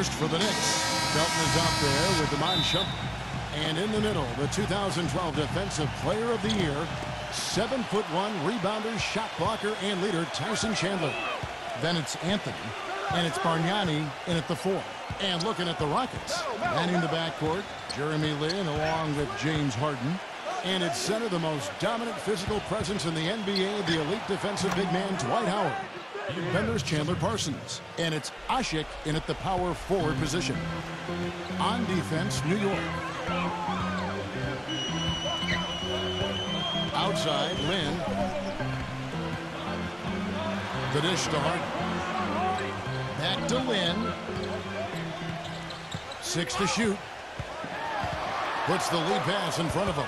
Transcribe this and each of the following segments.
first for the Knicks. Felton is out there with Iman Shumpert. And in the middle, the 2012 Defensive Player of the Year, 7'1" rebounder, shot blocker, and leader Tyson Chandler. Then it's Anthony, and it's Bargnani in at the 4. And looking at the Rockets, manning the backcourt, Jeremy Lin along with James Harden. And at center, the most dominant physical presence in the NBA, the elite defensive big man, Dwight Howard. Then there's Chandler Parsons. And it's Ashik in at the power forward position. On defense, New York. Outside, Lin. The dish to Harden. Back to Lin. 6 to shoot. Puts the lead pass in front of him.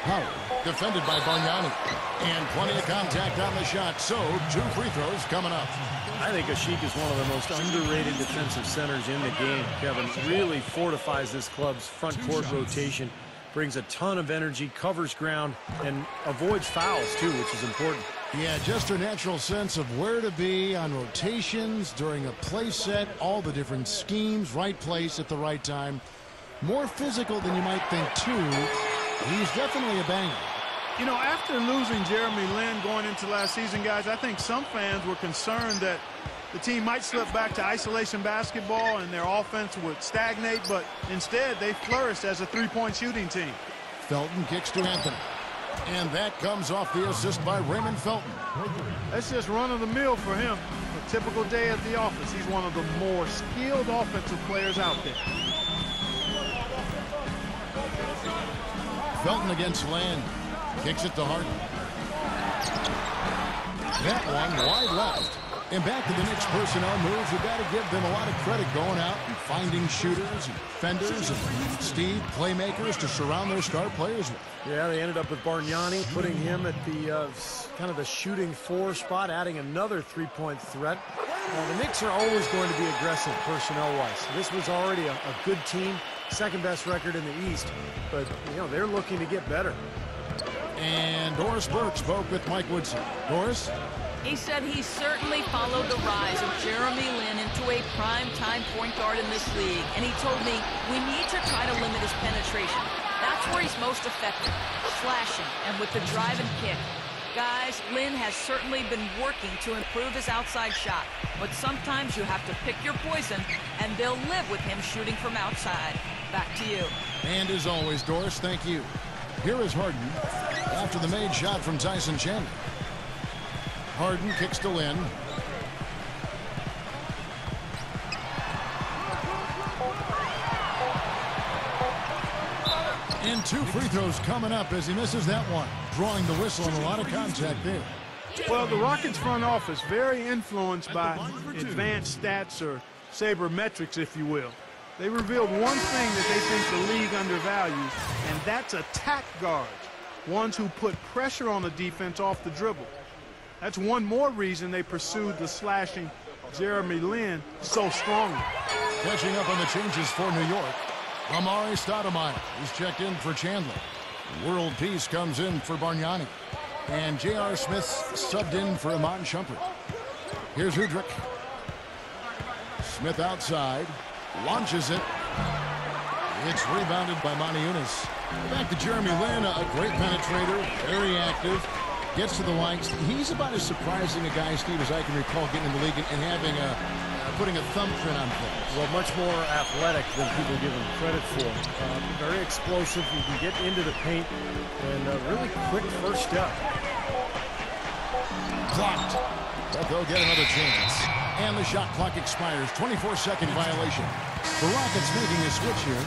Howard, defended by Bargnani. And plenty of contact on the shot. So, 2 free throws coming up. I think Ashik is one of the most underrated defensive centers in the game. Kevin really fortifies this club's front court rotation. Brings a ton of energy, covers ground, and avoids fouls, too, which is important. Yeah, just a natural sense of where to be on rotations, during a play set, all the different schemes, right place at the right time. More physical than you might think, too. He's definitely a banger. You know, after losing Jeremy Lin going into last season, guys, I think some fans were concerned that the team might slip back to isolation basketball and their offense would stagnate, but instead they flourished as a three-point shooting team. Felton kicks to Anthony. And that comes off the assist by Raymond Felton. That's just run-of-the-mill for him. A typical day at the office. He's one of the more skilled offensive players out there. Felton against Land. Kicks it to Harden. That one wide left. And back to the Knicks personnel moves. We've got to give them a lot of credit going out and finding shooters and defenders and speed playmakers to surround their star players with. Yeah, they ended up with Bargnani, putting him at the kind of the shooting 4 spot, adding another three-point threat. The Knicks are always going to be aggressive personnel-wise. This was already a good team, second best record in the East, but you know they're looking to get better. And Doris Burke spoke with Mike Woodson. Doris? He said he certainly followed the rise of Jeremy Lin into a prime-time point guard in this league, and he told me we need to try to limit his penetration. That's where he's most effective, slashing and with the drive and kick. Guys, Lin has certainly been working to improve his outside shot, but sometimes you have to pick your poison, and they'll live with him shooting from outside. Back to you. And as always, Doris, thank you. Here is Harden after the made shot from Tyson Chandler. Harden kicks to Lin. And 2 free throws coming up as he misses that one. Drawing the whistle and a lot of contact there. Well, the Rockets front office very influenced by advanced stats or sabermetrics, if you will. They revealed one thing that they think the league undervalues, and that's attack guards, ones who put pressure on the defense off the dribble. That's one more reason they pursued the slashing Jeremy Lin so strongly. Catching up on the changes for New York, Amari Stoudemire is checked in for Chandler. World Peace comes in for Bargnani. And J.R. Smith subbed in for Iman Shumpert. Here's Udrich. Smith outside. Launches it. It's rebounded by Monty Eunice. Back to Jeremy Lin, a great penetrator, very active. Gets to the line. He's about as surprising a guy, Steve, as I can recall getting in the league and having putting a thumbprint on things. Well, much more athletic than people give him credit for. Very explosive. He can get into the paint and really quick first step. Clocked. But they'll get another chance. And the shot clock expires. 24-second violation. The Rockets making a switch here.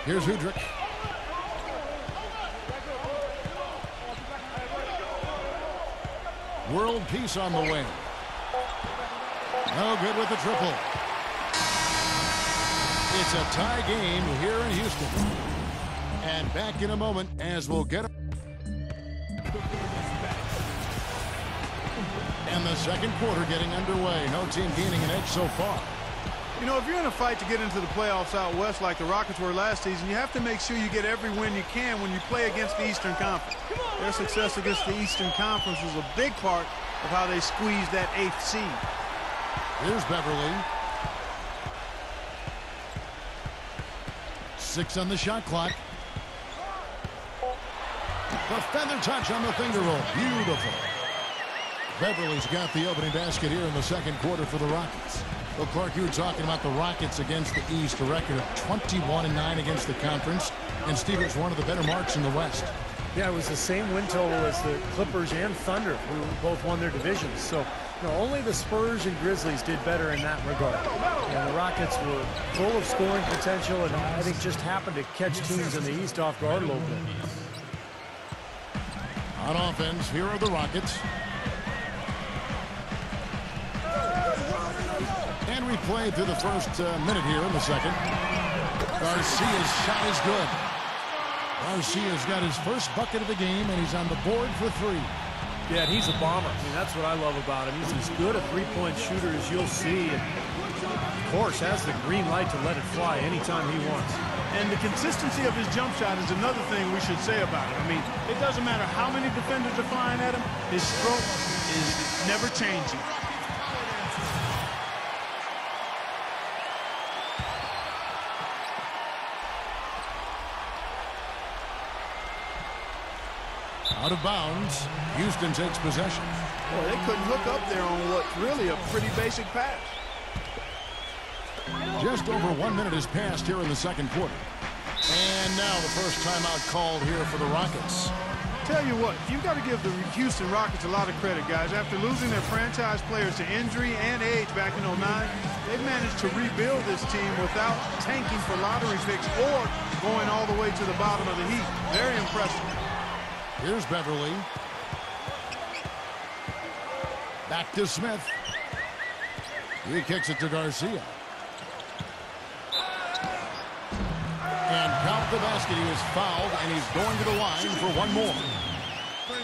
Here's Udrich. World Peace on the way. No good with the triple. It's a tie game here in Houston. And back in a moment as we'll get it. And the second quarter getting underway. No team gaining an edge so far. You know, if you're in a fight to get into the playoffs out west like the Rockets were last season, you have to make sure you get every win you can when you play against the Eastern Conference. Their success against the Eastern Conference was a big part of how they squeezed that 8th seed. Here's Beverly. 6 on the shot clock. The feather touch on the finger roll. Beautiful. Beverly's got the opening basket here in the second quarter for the Rockets. Well, Clark, you were talking about the Rockets against the East, a record of 21-9 against the conference. And Stevens, one of the better marks in the West. Yeah, it was the same win total as the Clippers and Thunder, who both won their divisions. So, you know, only the Spurs and Grizzlies did better in that regard. And the Rockets were full of scoring potential, and I think just happened to catch teams in the East off guard a little bit. On offense, here are the Rockets. And we played through the first minute here in the second. Garcia's shot is good. Garcia's got his first bucket of the game, and he's on the board for 3. Yeah, and he's a bomber. I mean, that's what I love about him. He's as good a three-point shooter as you'll see. And, of course, has the green light to let it fly anytime he wants. And the consistency of his jump shot is another thing we should say about it. I mean, it doesn't matter how many defenders are flying at him. His stroke is never changing. Out of bounds. Houston takes possession. Boy, they couldn't hook up there on what's really a pretty basic pass. Just over 1 minute has passed here in the second quarter. And now the first timeout called here for the Rockets. Tell you what, you've got to give the Houston Rockets a lot of credit, guys. After losing their franchise players to injury and age back in 09, they've managed to rebuild this team without tanking for lottery picks or going all the way to the bottom of the heap. Very impressive. Here's Beverly. Back to Smith. He kicks it to Garcia. And count the basket. He is fouled, and he's going to the line for one more.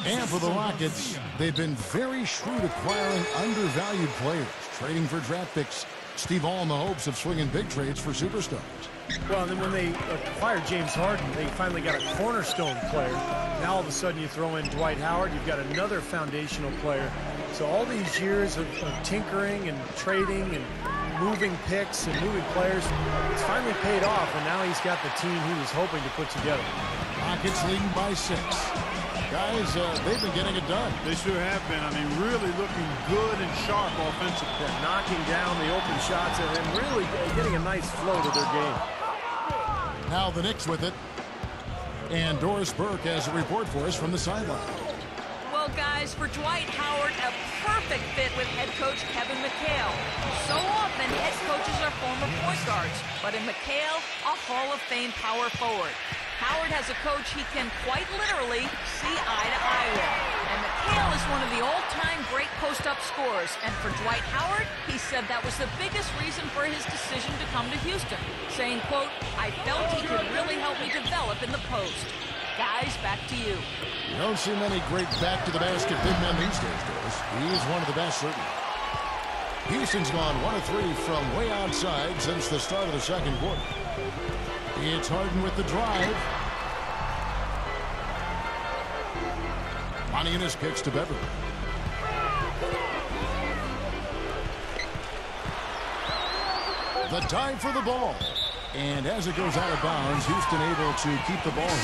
And for the Rockets, they've been very shrewd acquiring undervalued players, trading for draft picks. Steve, all in the hopes of swinging big trades for superstars. Well, then when they acquired James Harden, they finally got a cornerstone player. Now all of a sudden you throw in Dwight Howard, you've got another foundational player. So all these years of tinkering and trading and moving picks and moving players, it's finally paid off, and now he's got the team he was hoping to put together. Rockets leading by 6. Guys, they've been getting it done. They sure have been. I mean, really looking good and sharp offensively. Yeah, knocking down the open shots and really getting a nice flow to their game. Now the Knicks with it. And Doris Burke has a report for us from the sideline. Well, guys, for Dwight Howard, a perfect fit with head coach Kevin McHale. So often, head coaches are former point guards, but in McHale, a Hall of Fame power forward. Howard has a coach he can quite literally see eye to eye with. And McHale is one of the all-time great post-up scorers. And for Dwight Howard, he said that was the biggest reason for his decision to come to Houston, saying, quote, "I felt he could really help me develop in the post." Guys, back to you. You don't see many great back-to-the-basket big men these days, Doris. He's one of the best, certainly. Houston's gone 1 of 3 from way outside since the start of the second quarter. It's Harden with the drive. Moninus kicks to Beverly. The dive for the ball. And as it goes out of bounds, Houston able to keep the ball.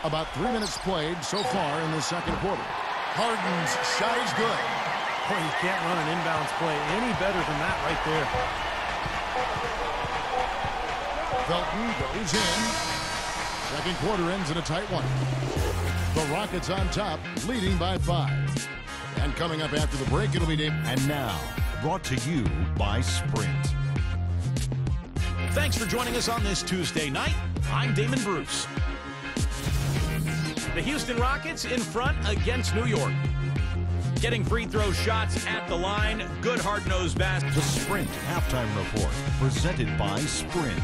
About 3 minutes played so far in the second quarter. Harden's shot is good. Boy, you can't run an inbounds play any better than that right there. Felton goes in. Second quarter ends in a tight one. The Rockets on top, leading by 5. And coming up after the break, it'll be Dave. And now, brought to you by Sprint. Thanks for joining us on this Tuesday night. I'm Damon Bruce. The Houston Rockets in front against New York. Getting free throw shots at the line. Good hard-nosed basket. The Sprint Halftime Report, presented by Sprint.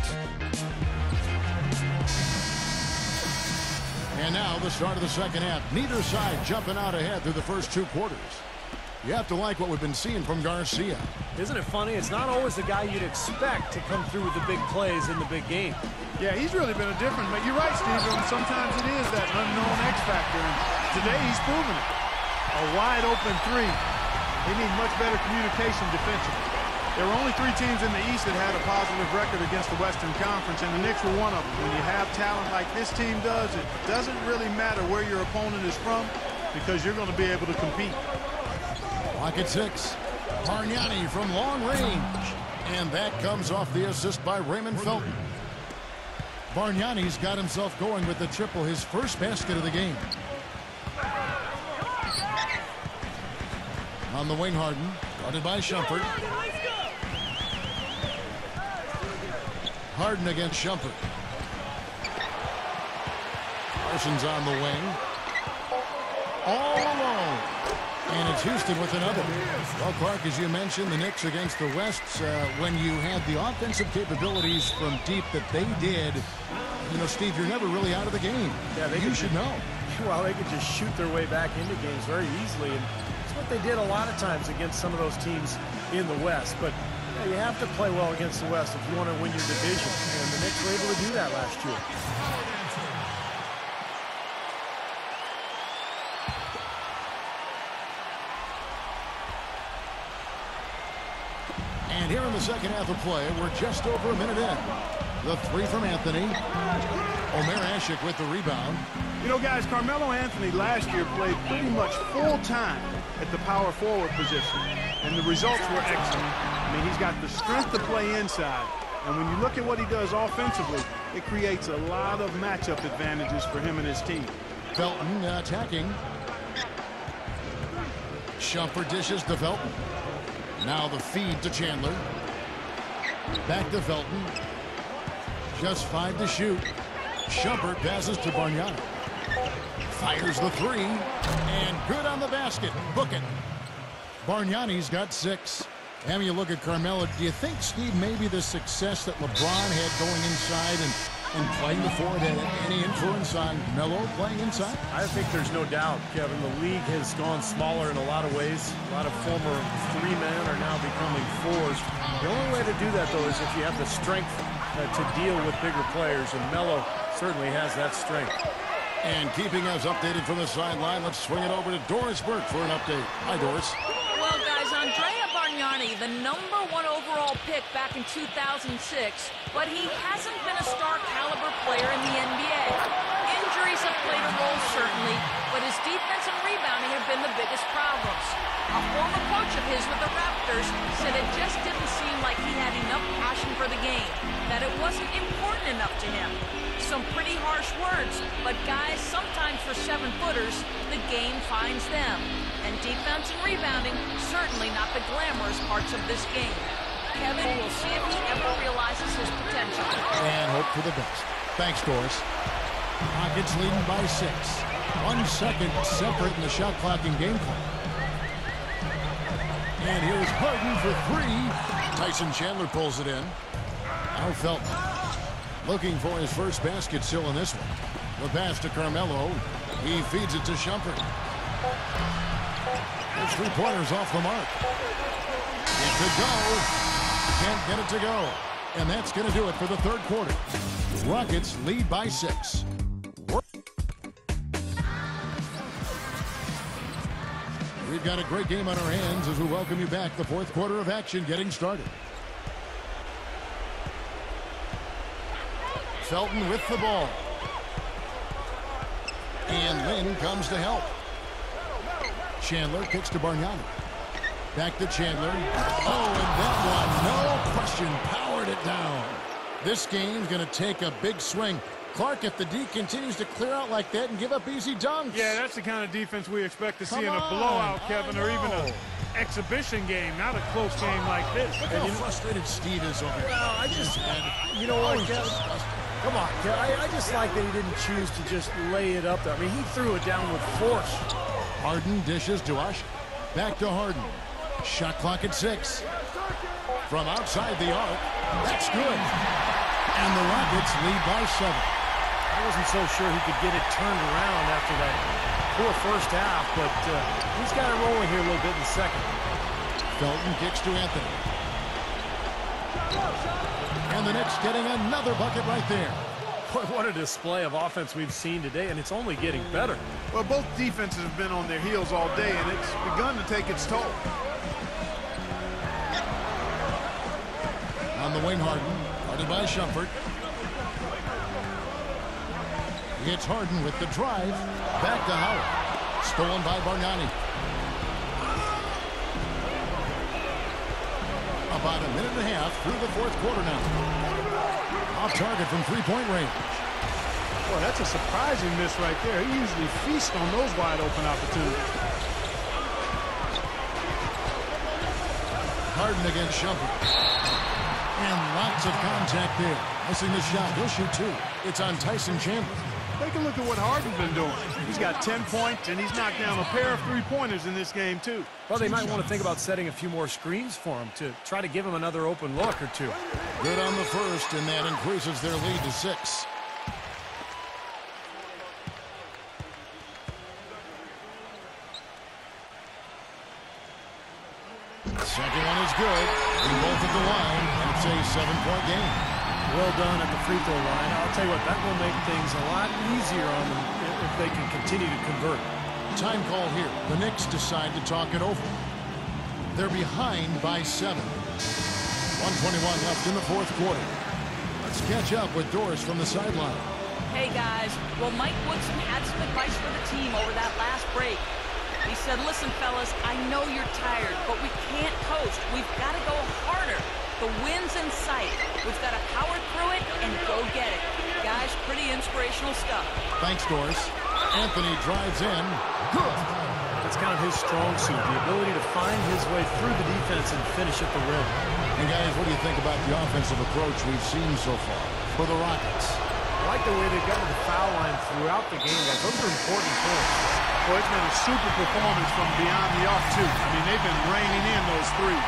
And now the start of the second half. Neither side jumping out ahead through the first 2 quarters. You have to like what we've been seeing from Garcia. Isn't it funny? It's not always the guy you'd expect to come through with the big plays in the big game. Yeah, he's really been a different, but you're right, Steve. Sometimes it is that unknown X factor. And today he's proven it. A wide open three. They need much better communication defensively. There were only 3 teams in the East that had a positive record against the Western Conference, and the Knicks were one of them. When you have talent like this team does, it doesn't really matter where your opponent is from because you're going to be able to compete. Clock at 6. Bargnani from long range. And that comes off the assist by Raymond Felton. Bargnani's got himself going with the triple, his first basket of the game. On the wing, Harden. Guarded by Shumpert. Harden against Shumpert. Parsons on the wing. All alone. And it's Houston with another. Well, Clark, as you mentioned, the Knicks against the West, when you had the offensive capabilities from deep that they did, you know, Steve, you're never really out of the game. Yeah, you should know. Well, they could just shoot their way back into games very easily. And it's what they did a lot of times against some of those teams in the West. But yeah, you have to play well against the West if you want to win your division. And the Knicks were able to do that last year. And here in the second half of play, we're just over a minute in. The 3 from Anthony. Omer Ashik with the rebound. You know, guys, Carmelo Anthony last year played pretty much full time at the power forward position, and the results were excellent. I mean, he's got the strength to play inside, and when you look at what he does offensively, it creates a lot of matchup advantages for him and his team. Felton attacking. Shumpert dishes to Felton. Now the feed to Chandler. Back to Felton. Just 5 to shoot. Shumpert passes to Bargnani. Fires the 3. And good on the basket. Book it. Bargnani's got 6. And you look at Carmelo. Do you think, Steve, maybe the success that LeBron had going inside and playing the forward had any influence on Melo playing inside? I think there's no doubt, Kevin. The league has gone smaller in a lot of ways. A lot of former 3-men are now becoming 4s. The only way to do that, though, is if you have the strength to deal with bigger players, and Melo certainly has that strength. And keeping us updated from the sideline, let's swing it over to Doris Burke for an update. Hi, Doris. Well, guys, Andrea Bargnani, the #1 overall pick back in 2006, but he hasn't been a star caliber player in the NBA. Injuries have played a role, certainly, but his defense and rebounding have been the biggest problems. A former coach of his with the Raptors said it just didn't seem like he had enough passion for the game, that it wasn't important enough to him. Some pretty harsh words, but guys, sometimes for 7-footers, the game finds them. And defense and rebounding, certainly not the glamorous parts of this game. Kevin, we'll see if he ever realizes his potential. And hope for the best. Thanks, Doris. Rockets leading by 6. 1 second separate in the shot clock and game clock. And here's Harden for 3. Tyson Chandler pulls it in. Now Felton looking for his first basket still in this one. The pass to Carmelo. He feeds it to Shumpert. There's 3-pointers off the mark. It could go. Can't get it to go. And that's going to do it for the third quarter. Rockets lead by 6. We've got a great game on our hands as we welcome you back. The fourth quarter of action getting started. Felton with the ball. And Lynn comes to help. Chandler kicks to Bargnani. Back to Chandler. Oh, and that one, no question, powered it down. This game's going to take a big swing. Clark, if the D continues to clear out like that and give up easy dunks. Yeah, that's the kind of defense we expect to see in a blowout, Kevin, or even an exhibition game, not a close game like this. Look how frustrated Steve is over here. Well, I just, you know what, Kevin? Come on, Kevin. I just like that he didn't choose to just lay it up there. I mean, he threw it down with force. Harden dishes to Ush. Back to Harden. Shot clock at 6. From outside the arc. That's good. And the Rockets lead by 7. I wasn't so sure he could get it turned around after that poor first half, but he's got it rolling here a little bit in the second. Felton kicks to Anthony. And the Knicks getting another bucket right there. Boy, what a display of offense we've seen today, and it's only getting better. Well, both defenses have been on their heels all day, and it's begun to take its toll. On the wing, Harden. Guarded by Shumpert. It's Harden with the drive. Back to Howard. Stolen by Bargnani. About a minute and a half through the fourth quarter now. Off target from three-point range. Boy, that's a surprising miss right there. He usually feasts on those wide-open opportunities. Harden against Shumpert. And lots of contact there. Missing the shot. He'll shoot two. It's on Tyson Chandler. Take a look at what Harden's been doing. He's got 10 points, and he's knocked down a pair of three-pointers in this game, too. Well, they might want to think about setting a few more screens for him to try to give him another open look or two. Good on the first, and that increases their lead to 6. Second one is good. They both at the line, and it's a 7-point game. Well done at the free throw line. I'll tell you what, that will make things a lot easier on them if they can continue to convert. Time call here. The Knicks decide to talk it over. They're behind by 7. 1:21 left in the fourth quarter. Let's catch up with Doris from the sideline. Hey, guys. Well, Mike Woodson had some advice for the team over that last break. He said, listen, fellas, I know you're tired, but we can't coast. We've got to go harder. The win's in sight. We've got to power through it and go get it. Guys, pretty inspirational stuff. Thanks, Doris. Anthony drives in. Good. That's kind of his strong suit, the ability to find his way through the defense and finish at the rim. And, guys, what do you think about the offensive approach we've seen so far for the Rockets? I like the way they've gotten to the foul line throughout the game, guys. Those are important points. Boy, it's been a super performance from beyond the arc, too. I mean, they've been raining in those threes.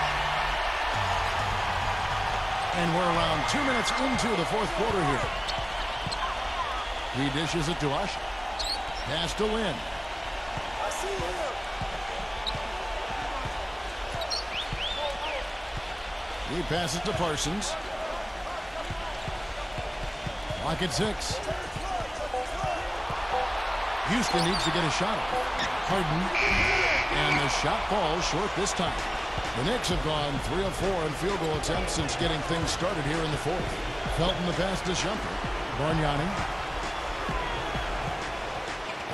And we're around 2 minutes into the fourth quarter here. He dishes it to Usher. Pass to Lynn. He passes to Parsons. Clock at 6. Houston needs to get a shot. Harden. And the shot falls short this time. The Knicks have gone 3 of 4 in field goal attempts since getting things started here in the fourth. Felton the pass to Shumpert. Bargnani.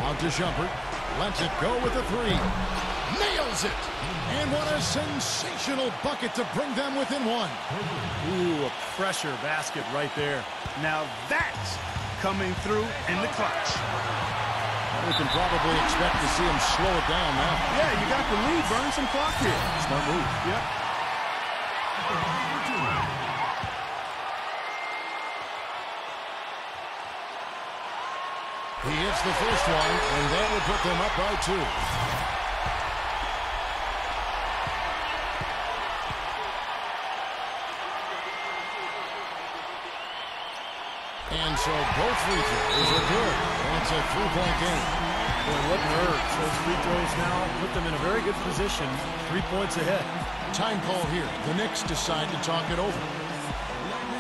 Out to Shumpert. Lets it go with the 3. Nails it! And what a sensational bucket to bring them within 1. Ooh, a pressure basket right there. Now that's coming through in the clutch. We can probably expect to see him slow it down now. Yeah, you got the lead. Burn some clock here. Smart move. Yep. He hits the first one, and that will put them up by 2. And so both free throws are good. And it's a 3-point game. Boy, what nerves. Those free throws now put them in a very good position. 3 points ahead. Time call here. The Knicks decide to talk it over.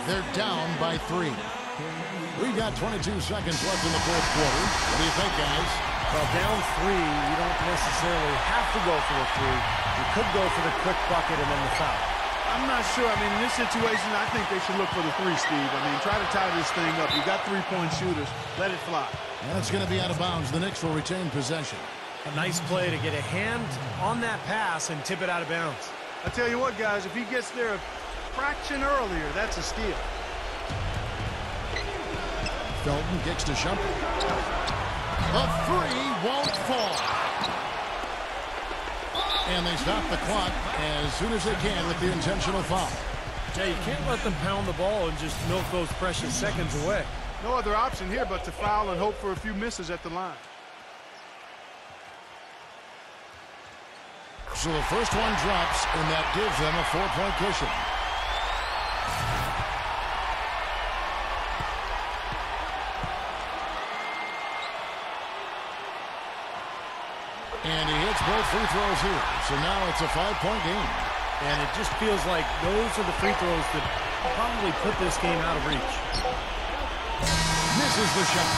They're down by 3. We've got 22 seconds left in the fourth quarter. What do you think, guys? Well, down 3, you don't necessarily have to go for the 3. You could go for the quick bucket and then the foul. I'm not sure. I mean, in this situation, I think they should look for the 3, Steve. I mean, try to tie this thing up. You got 3-point shooters. Let it fly. That's going to be out of bounds. The Knicks will retain possession. A nice play to get a hand on that pass and tip it out of bounds. I tell you what, guys, if he gets there a fraction earlier, that's a steal. Felton kicks to Shumpert. The 3 won't fall. And they stop the clock as soon as they can with the intentional foul. Yeah, you can't let them pound the ball and just milk those precious seconds away. No other option here but to foul and hope for a few misses at the line. So the first one drops, and that gives them a 4-point cushion. both free throws here. So now it's a 5-point game. And it just feels like those are the free throws that probably put this game out of reach. Misses the shot.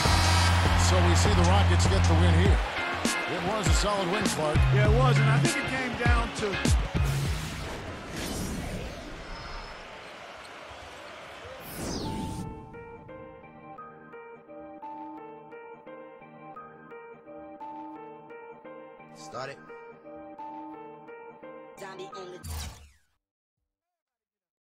So we see the Rockets get the win here. It was a solid win, Clark. Yeah, it was, and I think it came down to Started. Zombie on the